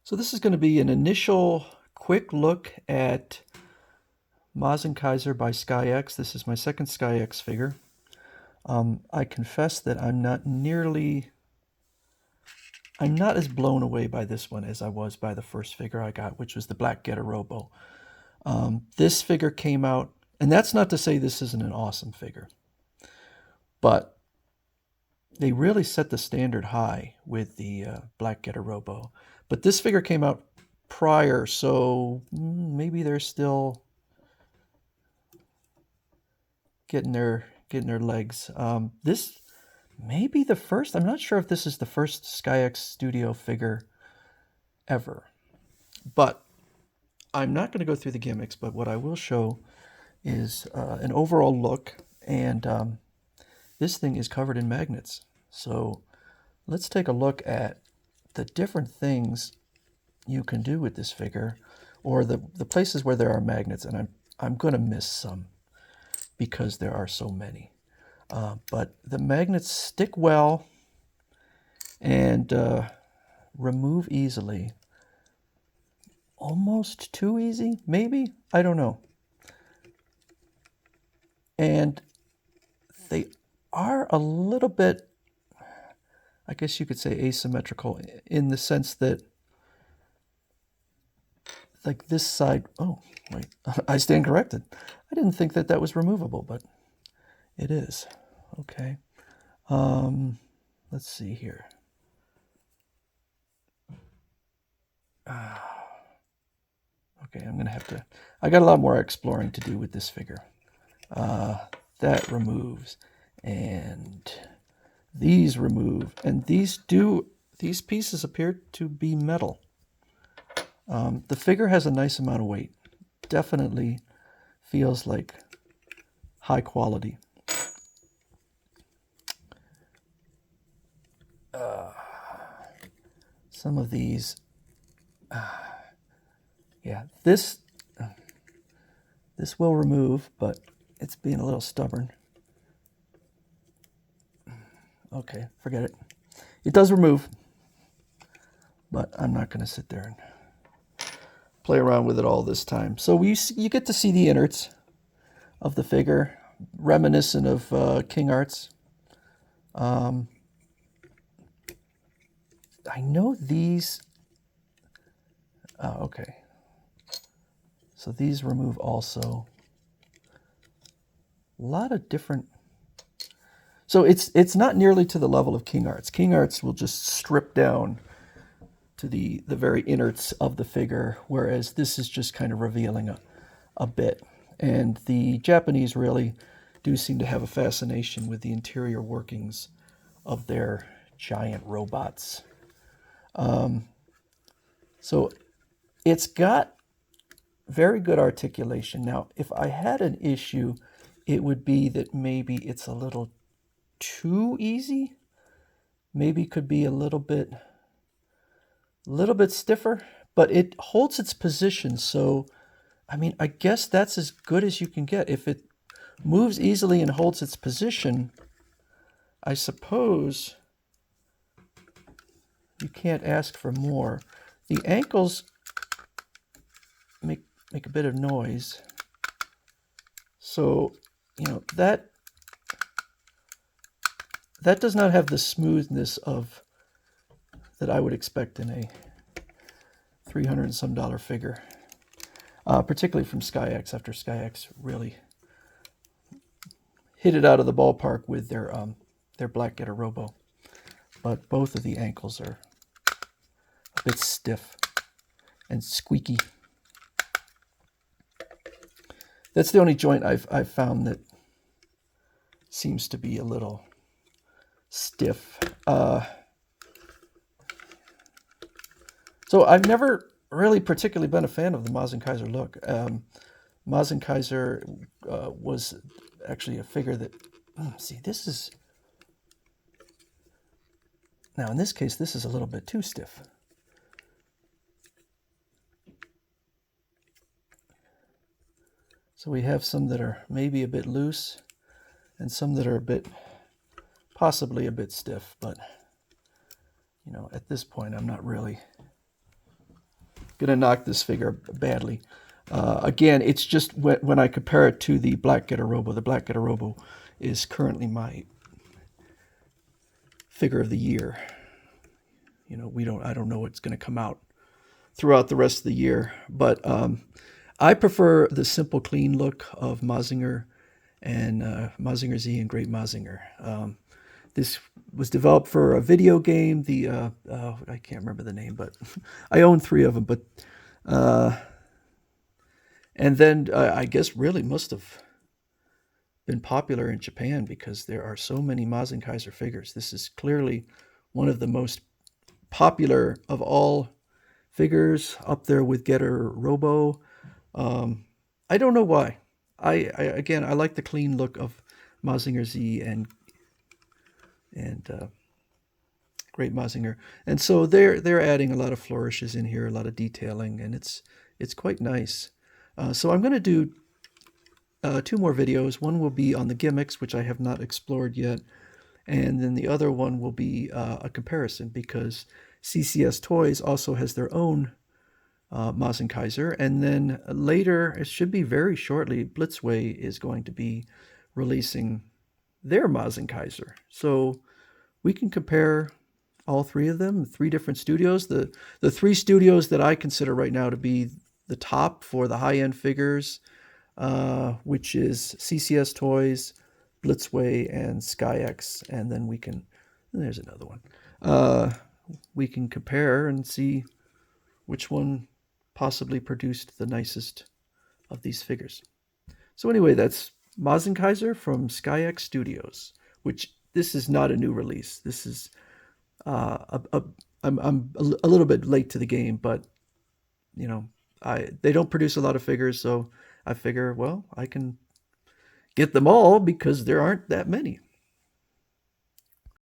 So this is going to be an initial quick look at Mazinkaiser by SkyX. This is my second SkyX figure. I confess that I'm not as blown away by this one as I was by the first figure I got, which was the Black Robo. This figure came out, and that's not to say this isn't an awesome figure, but they really set the standard high with the Black Robo. But this figure came out prior, so maybe they're still getting their legs. This may be the first. I'm not sure if this is the first SkyX Studio figure ever, but I'm not going to go through the gimmicks. But what I will show is an overall look, and this thing is covered in magnets. So let's take a look at the different things you can do with this figure, or the places where there are magnets, and I'm going to miss some because there are so many. But the magnets stick well and remove easily. Almost too easy, maybe? I don't know. And they are a little bit, I guess you could say, asymmetrical in the sense that, like this side, oh, wait, I stand corrected. I didn't think that was removable, but it is. Okay. Let's see here. Okay, I'm going to have to... I got a lot more exploring to do with this figure. That removes. And these remove. And these pieces appear to be metal. The figure has a nice amount of weight. Definitely feels like high quality. Some of these, yeah, this will remove, but it's being a little stubborn. Okay, forget it. It does remove, but I'm not going to sit there and play around with it all this time. So you get to see the innards of the figure, reminiscent of King Arts. I know these... okay. So these remove also. A lot of different... So it's not nearly to the level of King Arts. King Arts will just strip down to the very innards of the figure, whereas this is just kind of revealing a bit. And the Japanese really do seem to have a fascination with the interior workings of their giant robots. So it's got very good articulation. Now, if I had an issue, it would be that maybe it's a little too easy. Maybe could be a little bit stiffer, but it holds its position. So, I mean, I guess that's as good as you can get. If it moves easily and holds its position, I suppose you can't ask for more. The ankles make a bit of noise. So, you know, that does not have the smoothness of that I would expect in a $300 and some figure, particularly from SkyX, after SkyX really hit it out of the ballpark with their Black Robo. But both of the ankles are a bit stiff and squeaky. That's the only joint I've found that seems to be a little stiff. So I've never really particularly been a fan of the Mazinkaiser look. Mazinkaiser was actually a figure that... see, this is... Now, in this case, this is a little bit too stiff. So we have some that are maybe a bit loose and some that are possibly a bit stiff. But, you know, at this point, I'm not really gonna knock this figure badly. Again, it's just when I compare it to the Black Getarobo. The Black Getarobo is currently my figure of the year. You know, I don't know what's going to come out throughout the rest of the year, but I prefer the simple, clean look of Mazinger and Mazinger Z and Great Mazinger. This was developed for a video game. I can't remember the name, but I own 3 of them. But and then I guess really must have been popular in Japan because there are so many Mazinkaiser figures. This is clearly one of the most popular of all figures, up there with Getter Robo. I don't know why. I like the clean look of Mazinger Z and Great Mazinger, and so they're adding a lot of flourishes in here, a lot of detailing, and it's quite nice. So I'm going to do 2 more videos. One will be on the gimmicks, which I have not explored yet, and then the other one will be a comparison because CCS Toys also has their own Mazinkaiser, and then later, it should be very shortly, Blitzway is going to be releasing their Mazinkaiser. So we can compare all 3 of them, 3 different studios. The 3 studios that I consider right now to be the top for the high-end figures, which is CCS Toys, Blitzway, and SkyX. And then there's another one. We can compare and see which one possibly produced the nicest of these figures. So anyway, that's Mazinkaiser from SkyX Studios, which this is not a new release. This is I'm a little bit late to the game, but you know, they don't produce a lot of figures, so I figure, well, I can get them all because there aren't that many.